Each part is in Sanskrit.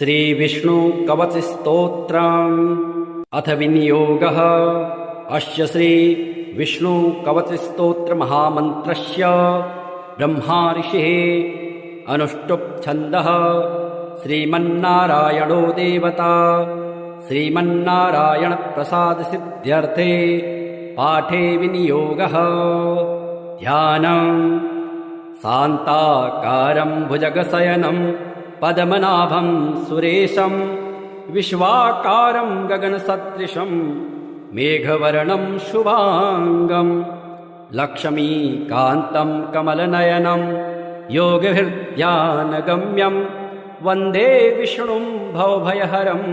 श्री विष्णुकवचस्तोत्रम् अथ विनियोगः। अस्य श्री विष्णुकवचस्तोत्र महामन्त्रस्य ब्रह्मा ऋषिः अनुष्टुप् छन्दः श्रीमन्नारायणो देवता। श्रीमन्नारायण प्रसाद सिद्ध्यर्थे पाठे विनियोगः। ध्यानम् शान्ताकारं भुजगशयनं पद्मनाभं सुरेशं विश्वाकारं गगनसदृशं मेघवर्णं शुभांगं लक्ष्मीकान्तं कमलनयनं योगभिर्ध्यानगम्यं वन्दे विष्णुं भवभयहरं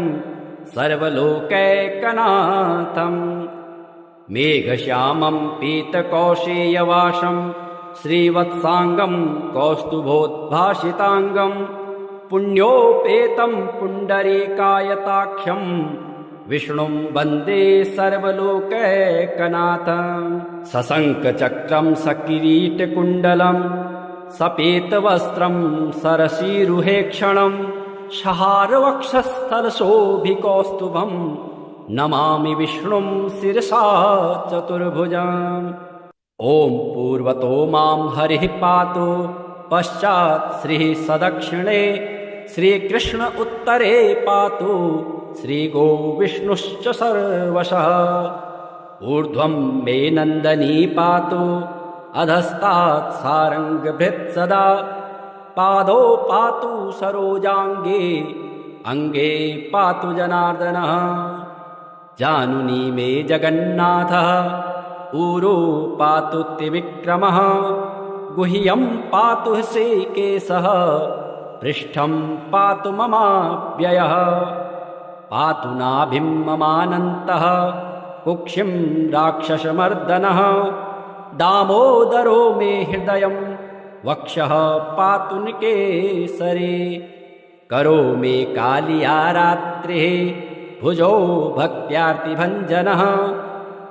सर्वलोकैकनाथं। मेघश्यामं पीतकौशेयवासं श्रीवत्सांगं कौस्तुभोद्भासितांगं पुण्योपेतं पुण्डरीकायताख्यं विष्णुं वन्दे सर्वलोकैकनाथं। सशङ्खचक्रं सकिरीटकुण्डलं सपेतवस्त्रं सरसीरुहेक्षणं शहारवक्षस्थलशोभिकौस्तुभं नमामि विष्णुं शिरसा चतुर्भुजम्। ॐ पूर्वतो मां हरिः पातु पश्चात् श्रीः सदक्षिणे श्रीकृष्ण उत्तरे पातु श्रीगो विष्णुश्च सर्वशः। ऊर्ध्वं मे नन्दनी पातु अधस्तात् सारङ्गभृत् सदा पादौ पातु सरोजाङ्गे अङ्गे पातु जनार्दनः। जानुनी मे जगन्नाथः ऊरो पातु त्रिविक्रमः गुह्यं पातु हृषीकेशः पृष्ठं पातु ममाव्ययः। पातु नाभिं ममानन्तः कुक्षिं राक्षसमर्दनः दामोदरो मे हृदयं वक्षः पातु निकेसरे। करो मे कालिया रात्रिः भुजो भक्त्यार्तिभञ्जनः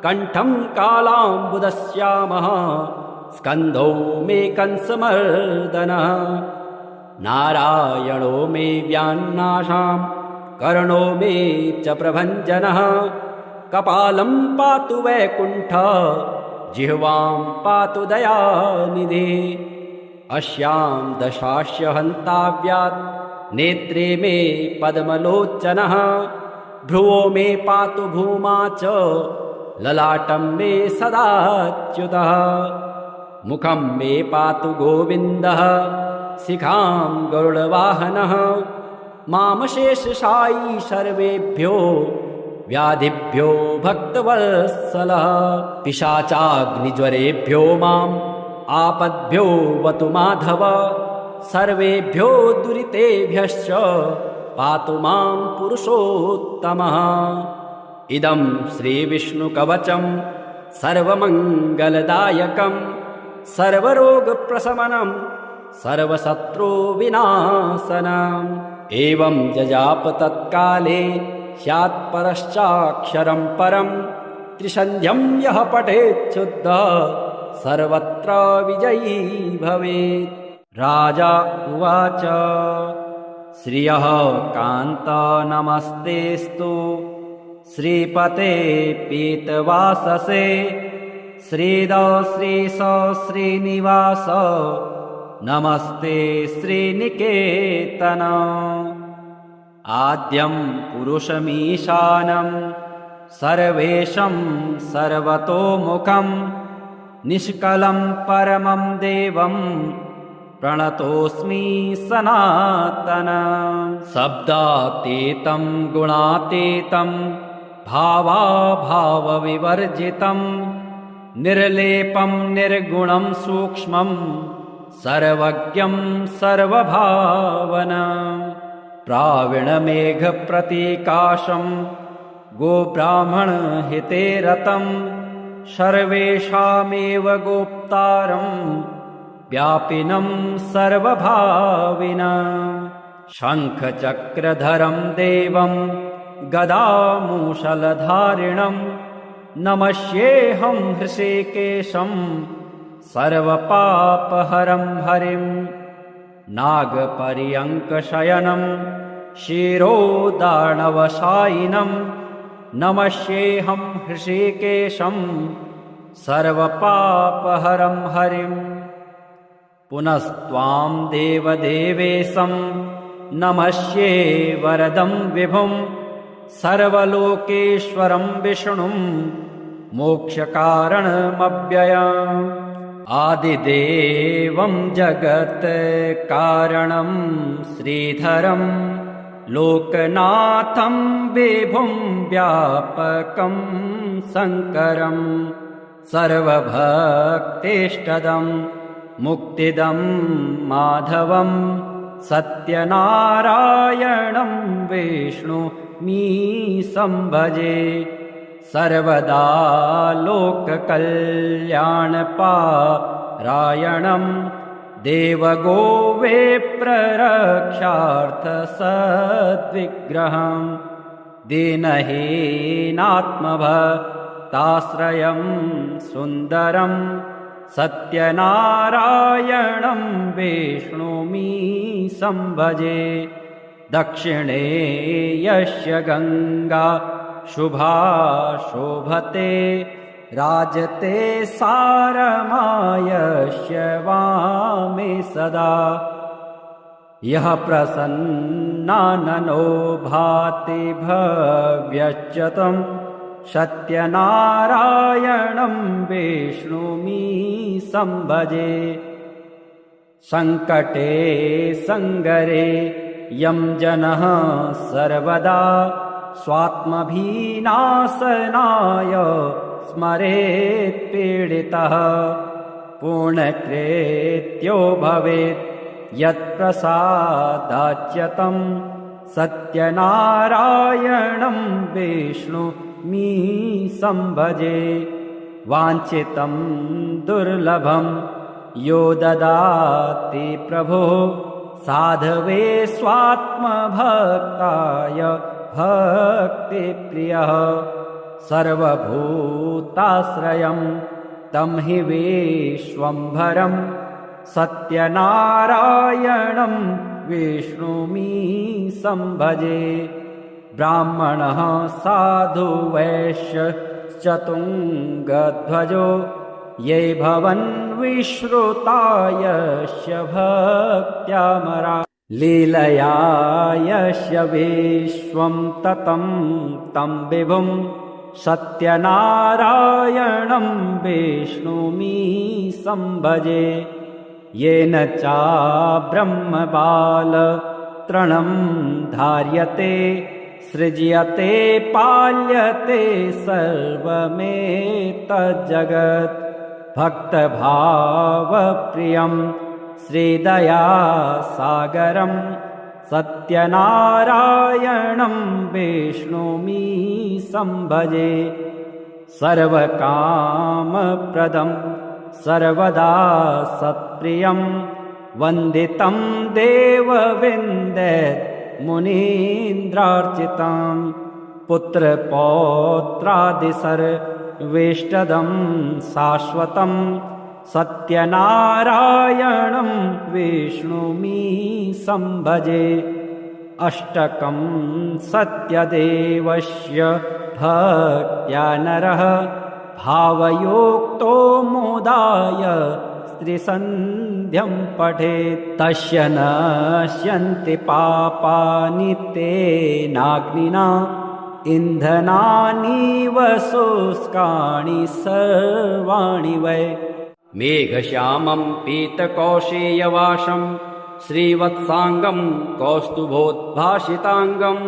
कण्ठं कालाम्बुदश्यामः स्कन्धौ मे कंसमर्दनः। नारायणो मे व्यान्नाशां कर्णो मे च प्रभञ्जनः कपालं पातु वैकुण्ठ जिह्वां पातु दयानिधे। अस्यां दशास्य हन्ताव्यात् नेत्रे मे पद्मलोचनः भ्रुवो मे पातु भूमा च ललाटं मे सदाच्युतः। मुखं मे पातु गोविन्दः शिखां गरुडवाहनः मामशेषशायी सर्वेभ्यो व्याधिभ्यो भक्तवत्सलः। पिशाचाग्निज्वरेभ्यो माम् आपद्भ्यो वतु माधव सर्वेभ्यो दुरितेभ्यश्च पातु मां पुरुषोत्तमः। इदं श्रीविष्णुकवचं सर्वमङ्गलदायकं सर्वरोगप्रशमनं सर्वशत्रुविनाशनम्। एवं जजाप तत्काले स्यात् परश्चाक्षरं परं त्रिसन्ध्यं यः पठेच्छुद्धः सर्वत्र विजयी भवेत्। राजा उवाच श्रियः कान्त नमस्तेस्तु श्रीपते पीतवाससे श्रीद श्रीश श्रीनिवास नमस्ते श्रीनिकेतन। आद्यं पुरुषमीशानं सर्वेशं सर्वतोमुखं निष्कलं परमं देवं प्रणतोऽस्मि सनातनं। शब्दातीतं गुणातीतं भावाभावविवर्जितं निर्लेपं निर्गुणं सूक्ष्मं सर्वज्ञं सर्वभावनं। प्राविणमेघप्रतीकाशं गोब्राह्मणहिते रतं सर्वेषामेव गोप्तारं व्यापिनं सर्वभाविनं। शङ्खचक्रधरं देवं गदामूषलधारिणं नमस्येऽहं हृषीकेशं सर्वपापहरं हरिं नागपर्यङ्कशयनं शिरोदार्णवशायिनं नमस्येऽहं हृषीकेशं सर्वपापहरं हरिं पुनस्त्वां देवदेवेशं नमस्ये वरदं विभुं सर्वलोकेश्वरं विष्णुं मोक्षकारणमव्ययम् आदिदेवं जगत्कारणं श्रीधरं लोकनाथं विभुं व्यापकं शङ्करं सर्वभक्तेष्टदं मुक्तिदं माधवं सत्यनारायणं विष्णुमीशं भजे सर्वदा लोककल्याणपारायणं देवगोविप्ररक्षार्थसद्विग्रहं दीनहीनात्मभक्ताश्रयं सुन्दरं सत्यनारायणं विष्णुमीशं भजे दक्षिणे यस्य गङ्गा शुभा शोभते राजते सारमायस्य वामे सदा यः प्रसन्नाननो भाति भव्यश्च तं सत्यनारायणं विष्णुमीशं भजे सङ्कटे सङ्गरे यं जनः सर्वदा स्वात्मभिनाशनाय स्मरेत् पीडितः पूर्णकृत्यो भवेत् यत्प्रसादाच्यतं सत्यनारायणं विष्णुमीशं भजे वाञ्छितं दुर्लभं यो ददाति प्रभो साधवे स्वात्मभक्ताय भक्तिप्रियः सर्वभूताश्रयं तं हि विश्वम्भरं सत्यनारायणं विष्णुमीशं भजे ब्राह्मणः साधु वैश्यश्चतुङ्गध्वजो ये भवन् विश्रुता यस्य भक्त्यामरा लीलया यस्य विश्वं ततं तं विभुं सत्यनारायणं विष्णुमीशं भजे येन चाब्रह्मबालतृणं धार्यते सृज्यते पाल्यते सर्वमेतज्जगत् भक्तभावप्रियं श्रीदयासागरं सत्यनारायणं विष्णुमीशं भजे सर्वकामप्रदं सर्वदा सत्प्रियं वन्दितं देवविन्देत् मुनीन्द्रार्चितं पुत्रपौत्रादिसर्वेष्टदं शाश्वतं सत्यनारायणं विष्णुमीशं भजे अष्टकं सत्यदेवस्य भक्त्या नरः भावयोक्तो मोदाय स्त्रीसन्ध्यं पठेत् तस्य नश्यन्ति पापानि तेनाग्निना इन्धनानीव शुष्काणि सर्वाणि वै मेघश्यामं पीतकौशेयवासं श्रीवत्साङ्गं कौस्तुभोद्भासिताङ्गं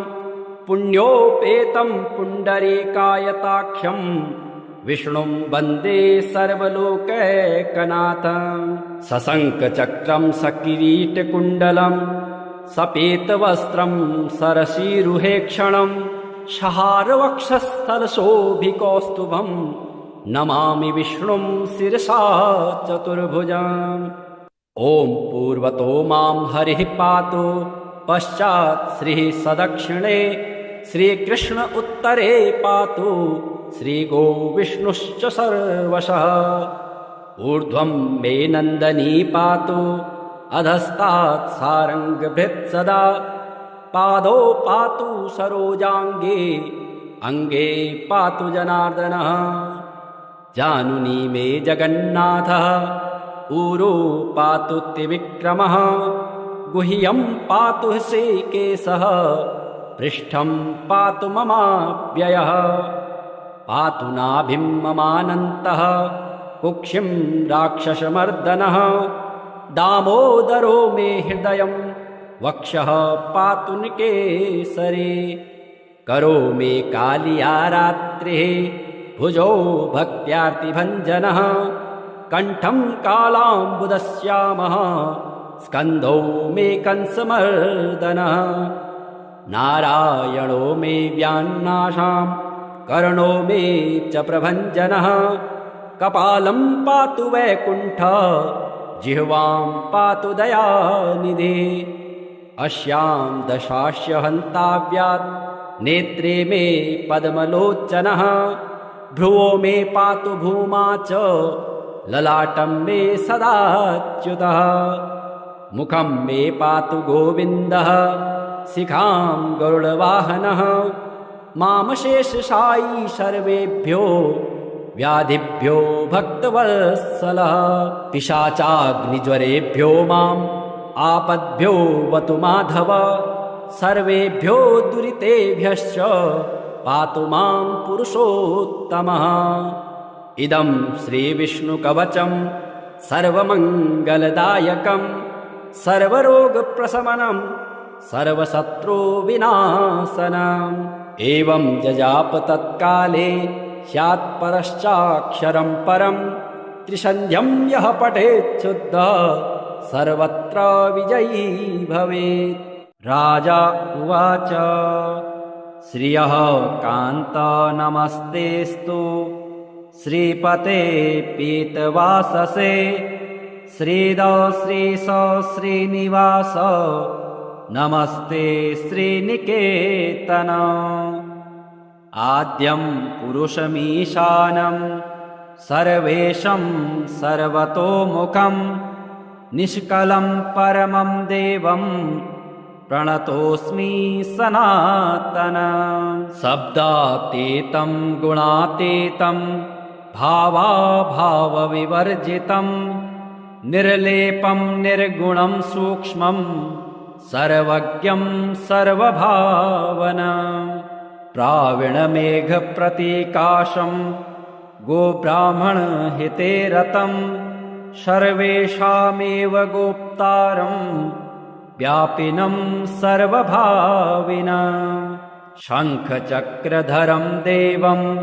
पुण्योपेतं पुण्डरीकायताख्यं विष्णुं वन्दे सर्वलोकैकनाथं सशङ्खचक्रं सकिरीटकुण्डलं सपीतवस्त्रं सरसीरुहेक्षणं शहारवक्षस्थलशोभिकौस्तुभं नमामि विष्णुं शिरसा चतुर्भुजाम् ॐ पूर्वतो मां हरिः पातु पश्चात् श्रीः सदक्षिणे श्रीकृष्ण उत्तरे पातु श्रीगो विष्णुश्च सर्वशः ऊर्ध्वं मे नन्दनी पातु अधस्तात् सारङ्गभृत् सदा पादौ पातु सरोजाङ्गे, अङ्गे पातु जनार्दनः। जानुनी मे जगन्नाथः, ऊरो पातु त्रिविक्रमः। गुह्यं पातु श्रीकेशः, पृष्ठं पातु ममाव्ययः। पातु नाभिं ममानन्तः, कुक्षिं राक्षसमर्दनः। दामोदरो मे हृदयं, वक्षः पातु निकेसरे। करो मे कालिया रात्रिः, भुजौ भक्त्यार्तिभञ्जनः। कण्ठं कालाम्बुदश्यामः, स्कन्धौ मे कंसमर्दनः। नारायणो मे व्यान्नाशां, कर्णो मे च प्रभञ्जनः। कपालं पातु वैकुण्ठः, जिह्वां पातु दयानिधे। अस्यां दशास्य हन्ताव्यात्, नेत्रे मे पद्मलोचनः। भ्रुवो मे पातु भूमा च, ललाटं मे सदाच्युतः। मुखं मे पातु गोविन्दः, शिखां गरुडवाहनः। मामशेषशायी सर्वेभ्यो, व्याधिभ्यो भक्तवत्सलः। पिशाचाग्निज्वरेभ्यो माम्, आपद्भ्यो वतु माधव। सर्वेभ्यो दुरितेभ्यश्च, पातु मां पुरुषोत्तमः। इदं श्रीविष्णुकवचं, सर्वमङ्गलदायकं। सर्वरोगप्रशमनं, सर्वशत्रुविनाशनम्। एवं जजाप तत्काले, स्यात् परश्चाक्षरं परं। त्रिसन्ध्यं यः पठेत् शुद्धः, सर्वत्र विजयी भवेत्। राजा उवाच श्रियः कान्त नमस्तेऽस्तु, श्रीपते पीतवाससे। श्रीद श्रीश श्रीनिवास, नमस्ते श्रीनिकेतन। आद्यं पुरुषमीशानं, सर्वेशं सर्वतोमुखं। निष्कलं परमं देवं, प्रणतोऽस्मि सनातनं। शब्दातीतं गुणातीतं, भावाभावविवर्जितं। निर्लेपं निर्गुणं सूक्ष्मं, सर्वज्ञं सर्वभावनं। प्राविणमेघप्रतीकाशं, गोब्राह्मणहिते रतं। सर्वेषामेव गोप्तारं, व्यापिनं सर्वभाविनं। शङ्खचक्रधरं देवं,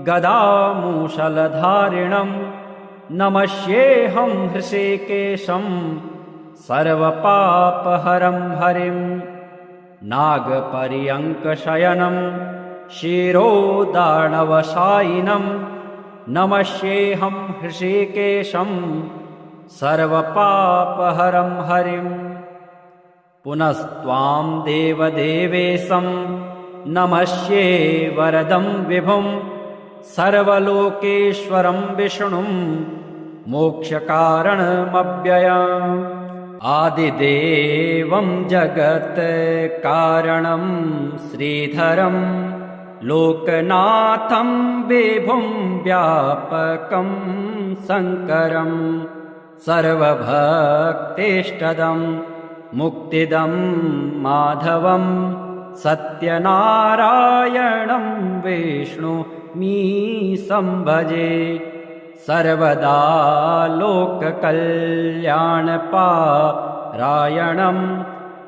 गदामूषलधारिणं। नमस्येऽहं हृषीकेशं, सर्वपापहरं हरिं। नागपर्यङ्कशयनं, शिरोदार्णवशायिनं। नमस्येऽहं हृषीकेशं, सर्वपापहरं हरिं। पुनस्त्वां देवदेवेशं, नमस्ये वरदं विभुं। सर्वलोकेश्वरं विष्णुं, मोक्षकारणमव्ययम्। आदिदेवं जगत्कारणं, श्रीधरं लोकनाथं विभुं। व्यापकं शङ्करं, सर्वभक्तेष्टदं। मुक्तिदं माधवं, सत्यनारायणं विष्णुमीशं भजे। सर्वदा लोककल्याणपारायणं,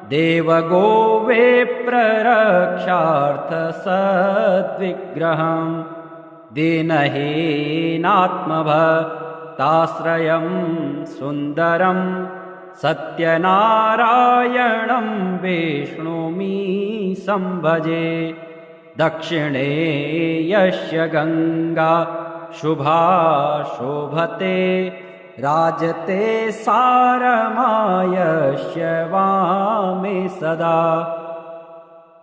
देवगोविप्ररक्षार्थसद्विग्रहं। दीनहीनात्मभक्ताश्रयं सुन्दरं। सत्यनारायणं विष्णुमीशं भजे। दक्षिणे यस्य गङ्गा शुभा शोभते। राजते सारमायस्य वामे सदा।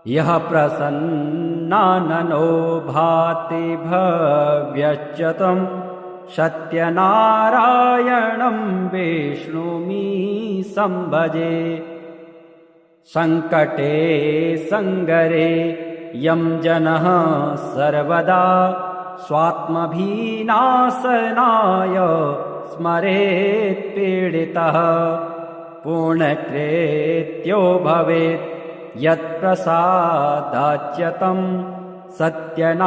यः प्रसन्नाननो भाति भव्यश्च तं। सत्यनारायणं विष्णुमीशं भजे। संकटे संगरे यं जनः सर्वदा स्वात्मभिनाशनाय स्मरेत् पीडितः पूर्णकृत्यो भवेत् यत्प्रसादाच्यतं सत्यनारायणं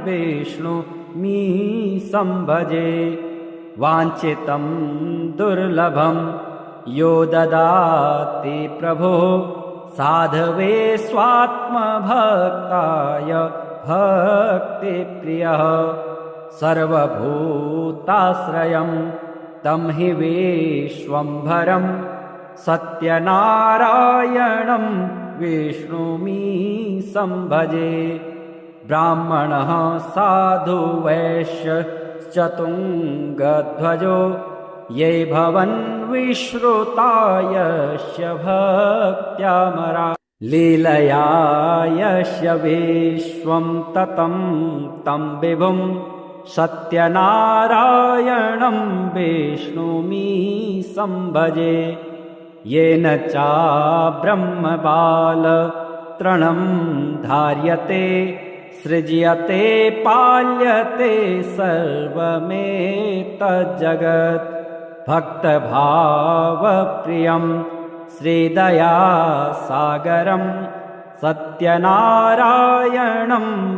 विष्णुमी संभजे वाञ्छितं दुर्लभं यो ददाति प्रभो साधवे स्वात्मभक्ताय भक्तिप्रियः सर्वभूताश्रयं तं हि विश्वम्भरं सत्यनारायणं विष्णुमी संभजे ब्राह्मणः साधु वैश्य चतुङ्गध्वजो ये भवन् विश्रुतायस्य भक्त्यामरा लीलया यस्य विश्वं ततं तं विभुं सत्यनारायणं विष्णुमी संभजे येन चाब्रह्मबालतृणं धार्यते सृज्यते पाल्यते सर्वमेतज्जगत् भक्तभावप्रियं श्रीदयासागरं सत्यनारायणं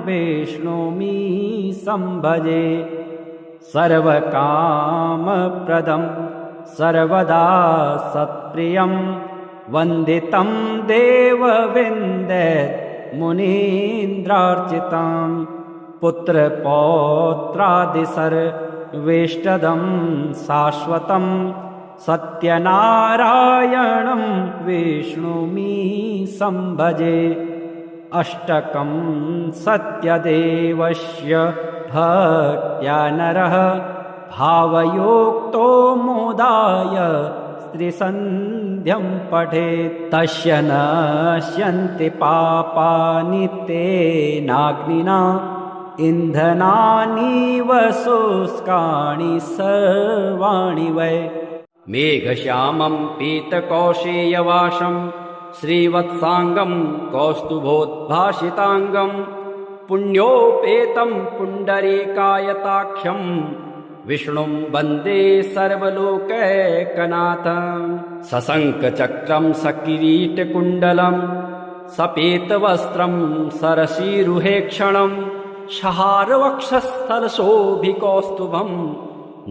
विष्णुमी संभजे सर्वकामप्रदं सर्वदा सत्प्रियं वन्दितं देवविन्देत् मुनीन्द्रार्चितां पुत्रपौत्रादिसर्वेष्टदं शाश्वतं सत्यनारायणं विष्णुमी संभजे अष्टकं सत्यदेवस्य भक्त्या नरः भावयोक्तो मोदाय स्त्रीसन्ध्यं पठेत् तस्य नश्यन्ति पापानि तेनाग्निना इन्धनानीव शुष्काणि सर्वाणि वै मेघश्यामं पीतकौशेयवासं श्रीवत्साङ्गं कौस्तुभोद्भासिताङ्गं पुण्योपेतं पुण्डरीकायताख्यं विष्णुं वन्दे सर्वलोकैकनाथं सशङ्खचक्रं सकिरीटकुण्डलं सपेतवस्त्रं सरसीरुहेक्षणं शहारवक्षस्थलशोभिकौस्तुभं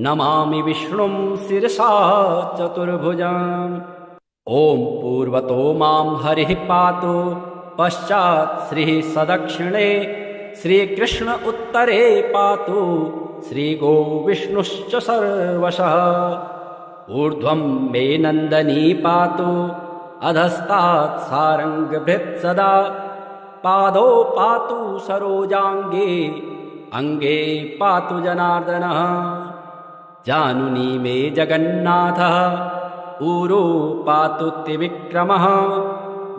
नमामि विष्णुं शिरसा चतुर्भुजाम् ॐ पूर्वतो मां हरिः पातु पश्चात् श्रीः सदक्षिणे श्रीकृष्ण उत्तरे पातु श्रीगो विष्णुश्च सर्वशः ऊर्ध्वं मे नन्दनी पातु अधस्तात् सारङ्गभृत् सदा पादौ पातु सरोजाङ्गे अङ्गे पातु जनार्दनः जानुनी मे जगन्नाथः ऊरो पातु त्रिविक्रमः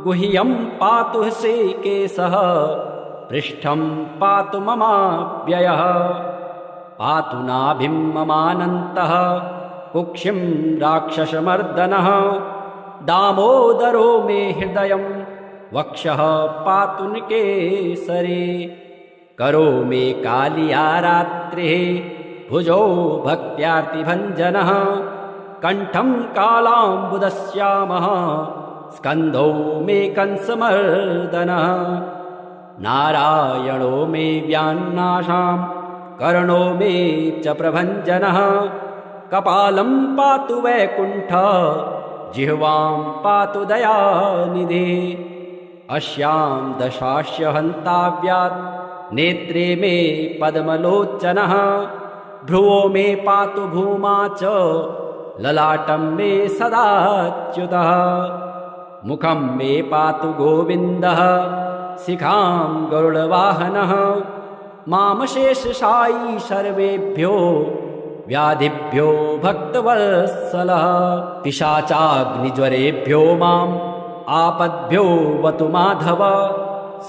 गुह्यं पातु श्रीकेशः पृष्ठं पातु ममाव्ययः पातु नाभिं ममानन्तः कुक्षिं राक्षसमर्दनः दामोदरो मे हृदयं वक्षः पातु निकेसरे करो मे कालिया रात्रिः भुजो भक्त्यार्तिभञ्जनः कण्ठं कालाम्बुदश्यामः स्कन्धौ मे कंसमर्दनः नारायणो मे व्यान्नाशां कर्णो मे च प्रभञ्जनः कपालं पातु वैकुण्ठः जिह्वां पातु दयानिधे अस्यां दशास्य हन्ताव्यात् नेत्रे मे पद्मलोचनः भ्रुवो मे पातु भूमा च ललाटं मे सदाच्युतः मुखं मे पातु गोविन्दः शिखां गरुडवाहनः मामशेषशायी सर्वेभ्यो व्याधिभ्यो भक्तवत्सलः पिशाचाग्निज्वरेभ्यो माम् आपद्भ्यो वतु माधव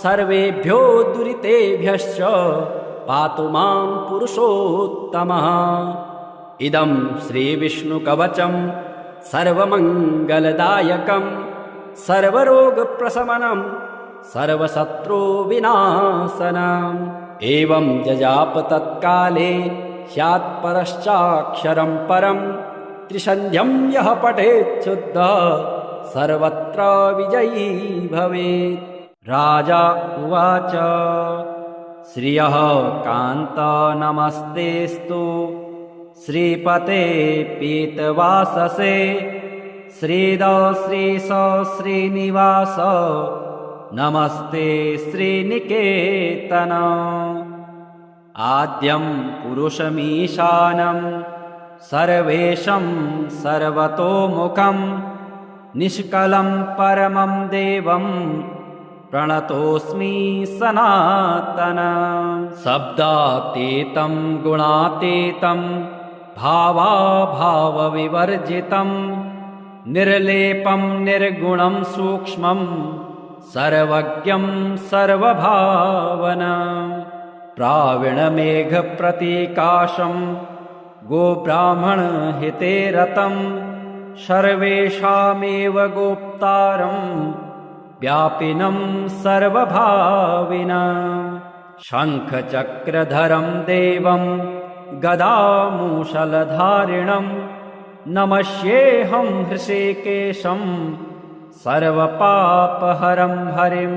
सर्वेभ्यो दुरितेभ्यश्च पातु मां पुरुषोत्तमः इदं श्रीविष्णुकवचं सर्वमङ्गलदायकं सर्वरोगप्रशमनं सर्वशत्रुविनाशनम् एवं जजाप तत्काले स्यात् परश्चाक्षरं परं त्रिसन्ध्यं यः पठेत् शुद्धः सर्वत्र विजयी भवेत्। राजा उवाच श्रियः कान्त नमस्तेस्तु श्रीपते पीतवाससे श्रीद श्रीश श्रीनिवास नमस्ते श्रीनिकेतन। आद्यं पुरुषमीशानं सर्वेशं सर्वतोमुखं निष्कलं परमं देवं प्रणतोऽस्मि सनातनं। शब्दातीतं गुणातीतं भावाभावविवर्जितं निर्लेपं निर्गुणं सूक्ष्मं सर्वज्ञं सर्वभावनं। प्राविणमेघप्रतीकाशं गोब्राह्मणहिते रतं सर्वेषामेव गोप्तारं व्यापिनं सर्वभाविनं। शङ्खचक्रधरं देवं गदामूषलधारिणं नमस्येऽहं हृषीकेशं सर्वपापहरं हरिं।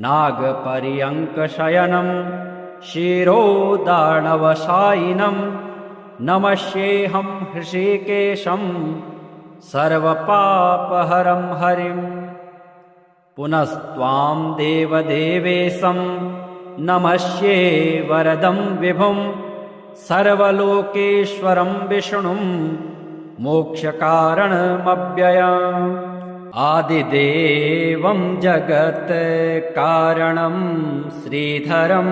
नागपर्यङ्कशयनं शिरोदानवशायिनं नमस्येऽहं हृषीकेशं सर्वपापहरं हरिम्। पुनस्त्वां देवदेवेशं नमस्ये वरदं विभुं सर्वलोकेश्वरं विष्णुं मोक्षकारणमव्ययम्। आदिदेवं जगत्कारणं श्रीधरं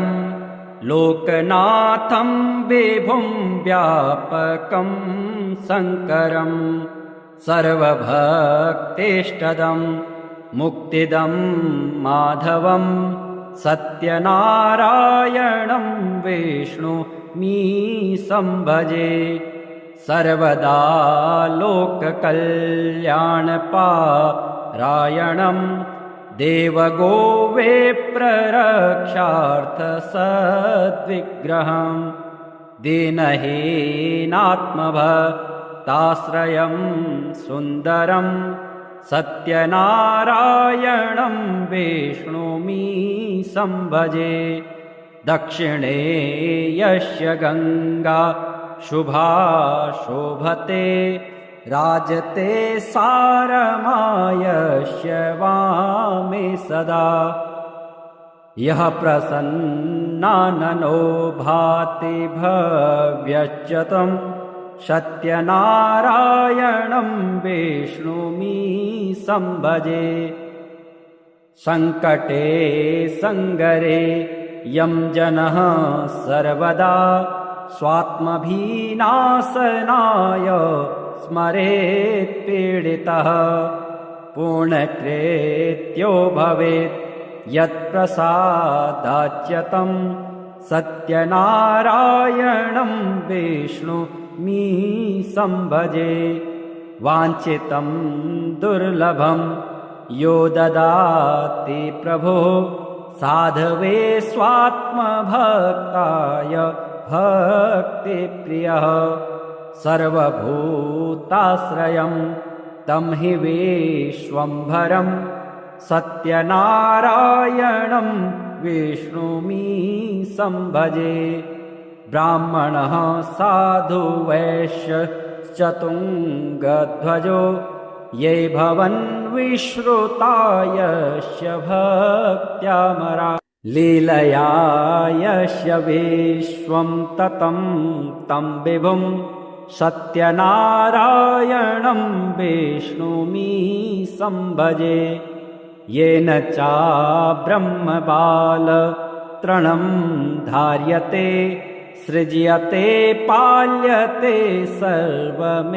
लोकनाथं विभुं व्यापकं शङ्करं सर्वभक्तेष्टदं मुक्तिदं माधवं सत्यनारायणं विष्णुमीशं भजे। सर्वदा लोककल्याणपारायणं देवगोविप्ररक्षार्थसद्विग्रहं दीनहीनात्मभक्ताश्रयं सुन्दरं सत्यनारायणं विष्णुमीशं भजे। दक्षिणे यस्य गङ्गा शुभा शोभते राजते सारमायस्य वामे सदा। यः प्रसन्नाननो भाति भव्यच्युतं सत्यनारायणं विष्णुमीशं भजे। सङ्कटे सङ्गरे यं जनः सर्वदा स्वात्मभीनाशनाय स्मरेत् पीडितः पूर्णकृत्यो भवेत् यत्प्रसादाच्यतं सत्यनारायणं विष्णुमीशं भजे। वाञ्छितं दुर्लभं यो ददाति प्रभुः साधवे स्वात्मभक्ताय भक्तिप्रियः। सर्वभूताश्रयं तं हि विश्वम्भरं सत्यनारायणं विष्णुमीशं भजे। ब्राह्मणः साधु वैश्यश्चतुङ्गध्वजो ये भवन् विश्रुता यस्य भक्त्यामरा। लीलया यस्य विश्वं ततं तं विभुं सत्यनारायणं विष्णुमीशं भजे। येन चाब्रह्मबालतृणं धार्यते सृज्यते पाल्यते सर्वमेतज्जगत्।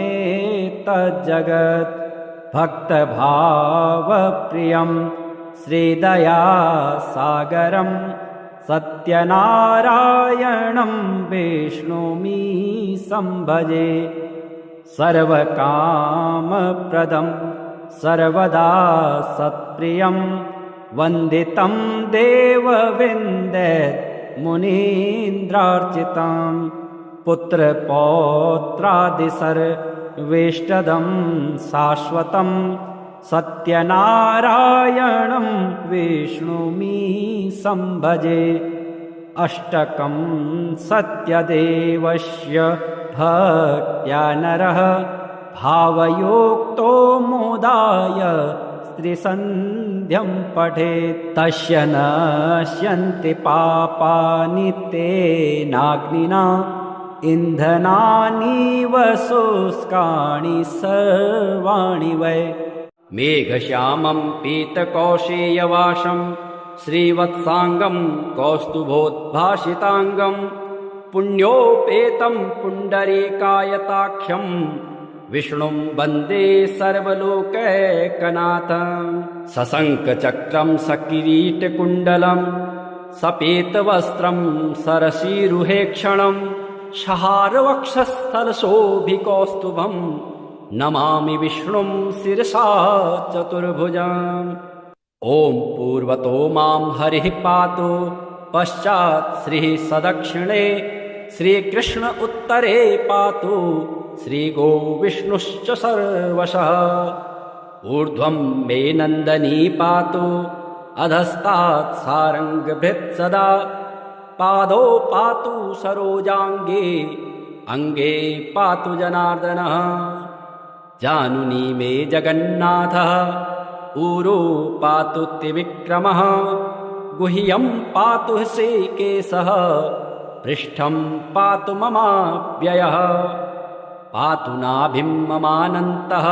भक्तभावप्रियं श्रीदयासागरं सत्यनारायणं विष्णुमीशं भजे। सर्वकामप्रदं सर्वदा सत्प्रियं वन्दितं देवविन्देत् मुनीन्द्रार्चितं पुत्रपौत्रादिसर्वेष्टदं शाश्वतं सत्यनारायणं विष्णुमी संभजे। अष्टकं सत्यदेवस्य भक्त्या नरः भावयोक्तो मोदाय स्त्रीसन्ध्यं पठेत् तस्य नश्यन्ति पापानि तेनाग्निना इन्धनानीव शुष्काणि सर्वाणि वै। मेघश्यामं पीतकौशेयवासं श्रीवत्साङ्गं कौस्तुभोद्भासिताङ्गं पुण्योपेतं पुण्डरीकायताख्यं विष्णुं वन्दे सर्वलोकैकनाथं। सशङ्खचक्रं सकिरीटकुण्डलं सपेतवस्त्रं सरसीरुहेक्षणं शहारवक्षस्थलशोभिकौस्तुभं नमामि विष्णुं शिरसा चतुर्भुजम्। ॐ पूर्वतो मां हरिः पातु पश्चात् श्रीः सदक्षिणे श्रीकृष्ण उत्तरे पातु श्रीगो विष्णुश्च सर्वशः। ऊर्ध्वं मे नन्दनी पातु अधस्तात् सारङ्गभृत् सदा पादौ पातु सरोजाङ्गे अङ्गे पातु जनार्दनः। जानुनी मे जगन्नाथः ऊरो पातु त्रिविक्रमः गुह्यं पातु श्रीकेशः पृष्ठं पातु ममाव्ययः। पातु नाभिं ममानन्तः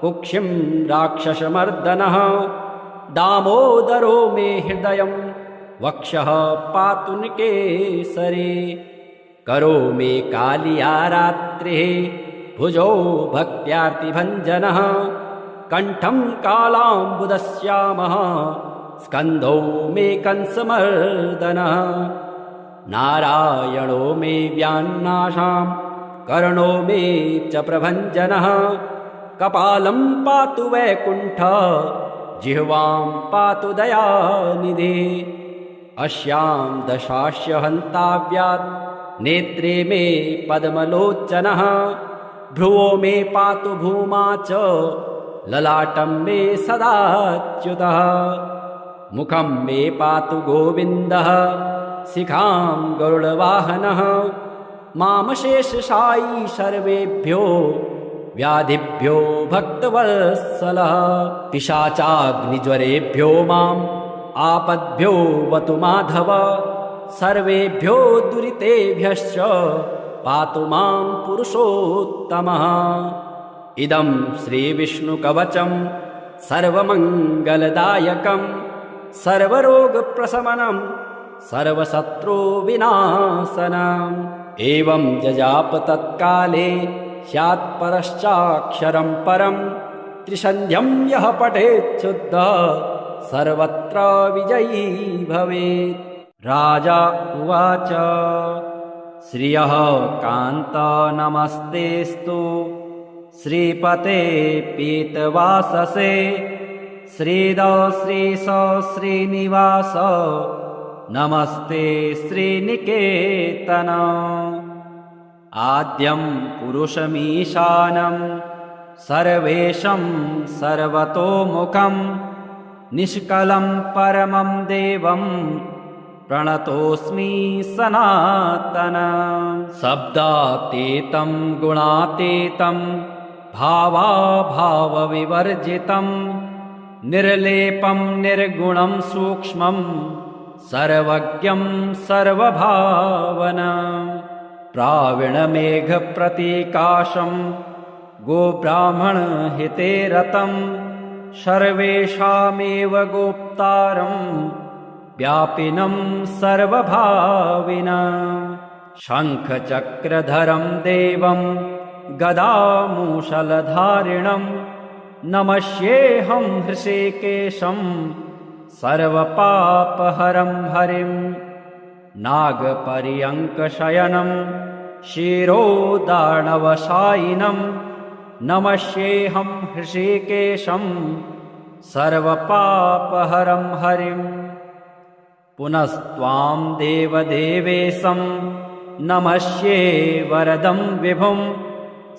कुक्षिं राक्षसमर्दनः दामोदरो मे हृदयं वक्षः पातु निकेसरे। करो मे कालिया रात्रिः भुजौ भक्त्यार्तिभञ्जनः कण्ठं कालाम्बुदश्यामः स्कन्धौ मे कंसमर्दनः। नारायणो मे व्यान्नाशां कर्णो मे च प्रभञ्जनः कपालं पातु वैकुण्ठ जिह्वां पातु दयानिधे। अस्यां दशास्य हन्ताव्यात् नेत्रे मे पद्मलोचनः भ्रुवो मे पातु भूमा च ललाटं मे सदाच्युतः। मुखं मे पातु गोविन्दः शिखां गरुडवाहनः मामशेषशायी सर्वेभ्यो व्याधिभ्यो भक्तवत्सलः। पिशाचाग्निज्वरेभ्यो माम् आपद्भ्यो वतु माधव सर्वेभ्यो दुरितेभ्यश्च पातु मां पुरुषोत्तमः। इदं श्रीविष्णुकवचं सर्वमङ्गलदायकं सर्वरोगप्रशमनं सर्वशत्रुविनाशनम्। एवं जजाप तत्काले स्यात् परश्चाक्षरं परं त्रिसन्ध्यं यः पठेत् शुद्धः सर्वत्र विजयी भवेत्। राजा उवाच श्रियः कान्त नमस्तेस्तु श्रीपते पीतवाससे श्रीद श्रीश श्रीनिवास नमस्ते श्रीनिकेतन। आद्यं पुरुषमीशानं सर्वेशं सर्वतोमुखं निष्कलं परमं देवं प्रणतोऽस्मि सनातनं। शब्दातीतं गुणातीतं भावाभावविवर्जितं निर्लेपं निर्गुणं सूक्ष्मं सर्वज्ञं सर्वभावनं। प्राविणमेघप्रतीकाशं गोब्राह्मणहिते रतं सर्वेषामेव गोप्तारं व्यापिनं सर्वभाविनं। शङ्खचक्रधरं देवं गदामूषलधारिणं नमस्येऽहं हृषीकेशं सर्वपापहरं हरिं। नागपर्यङ्कशयनं शिरोदार्णवशायिनं नमस्येऽहं हृषीकेशं सर्वपापहरं हरिं। पुनस्त्वां देवदेवेशं नमस्ये वरदं विभुं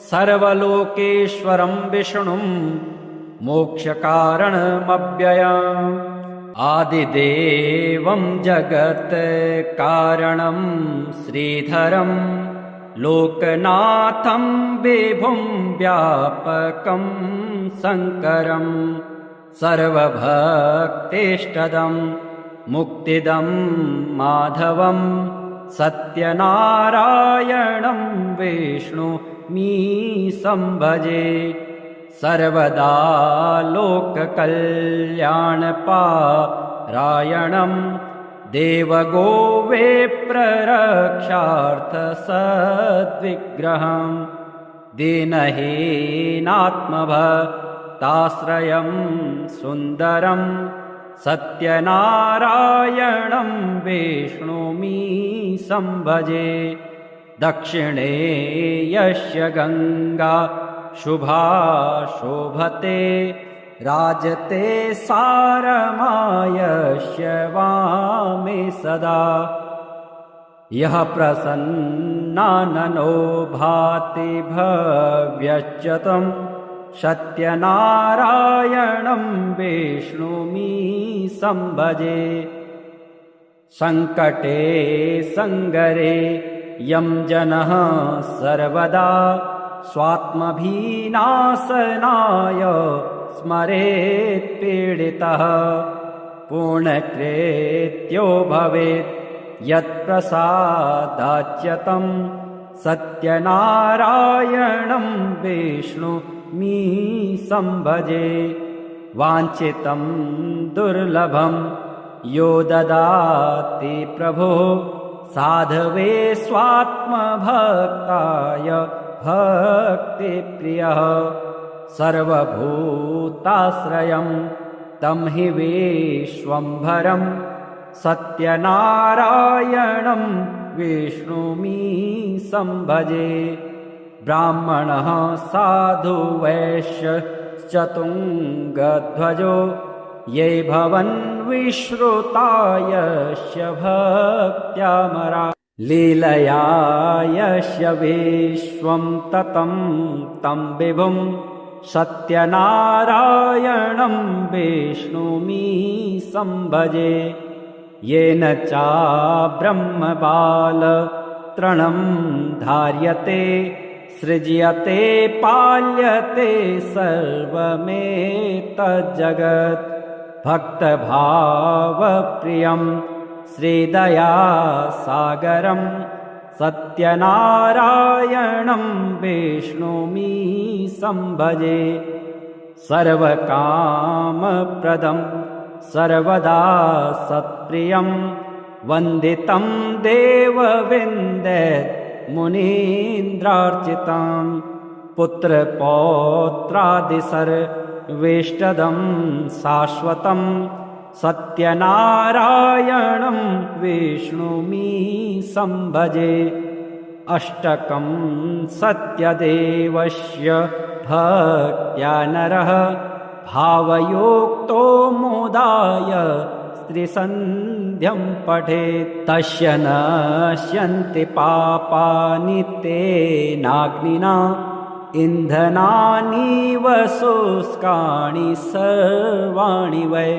सर्वलोकेश्वरं विष्णुं मोक्षकारणमव्ययम्। आदिदेवं जगत्कारणं श्रीधरं लोकनाथं विभुं व्यापकं शङ्करं सर्वभक्तेष्टदं मुक्तिदं माधवं सत्यनारायणं विष्णुमीशं भजे। सर्वदा लोककल्याणपारायणं देवगोविप्ररक्षार्थसद्विग्रहं दीनहीनात्मभक्ताश्रयं सुन्दरं सत्यनारायणं विष्णुमीशं भजे। दक्षिणे यस्य गङ्गा शुभा शोभते राजते सारमायस्य वामे सदा। यः प्रसन्नाननो भाति भव्यश्च तं सत्यनारायणं विष्णुमीशं भजे। सङ्कटे सङ्गरे यं जनः सर्वदा स्वात्मभिनाशनाय स्मरेत् पीडितः पूर्णकृत्यो भवेत् यत्प्रसादाच्यतं सत्यनारायणं विष्णुमीशं भजे। वाञ्छितं दुर्लभं यो ददाति प्रभुः साधवे स्वात्मभक्ताय भक्तिप्रियः। सर्वभूताश्रयं तं हि विश्वम्भरं सत्यनारायणं विष्णुमीशं भजे। ब्राह्मणः साधु वैश्यश्चतुङ्गध्वजो ये भवन् विश्रुता यस्य भक्त्यामरा। लीलया यस्य विश्वं ततं तं विभुं सत्यनारायणं विष्णुमीशं भजे। येन चाब्रह्मबालतृणं धार्यते सृज्यते पाल्यते सर्वमेतज्जगत्। भक्तभावप्रियं श्रीदयासागरं सत्यनारायणं विष्णुमीशं भजे। सर्वकामप्रदं सर्वदा सत्प्रियं वन्दितं देवविन्दत् मुनीन्द्रार्चितं। पुत्रपौत्रादिसर्वेष्टदं शाश्वतं सत्यनारायणं विष्णुमीशं भजे। अष्टकं सत्यदेवस्य भक्त्या नरः भावयोक्तो मोदाय स्त्रीसन्ध्यं पठेत्। तस्य नश्यन्ति पापानि तेनाग्निना इन्धनानि शुष्कानि सर्वाणि वै।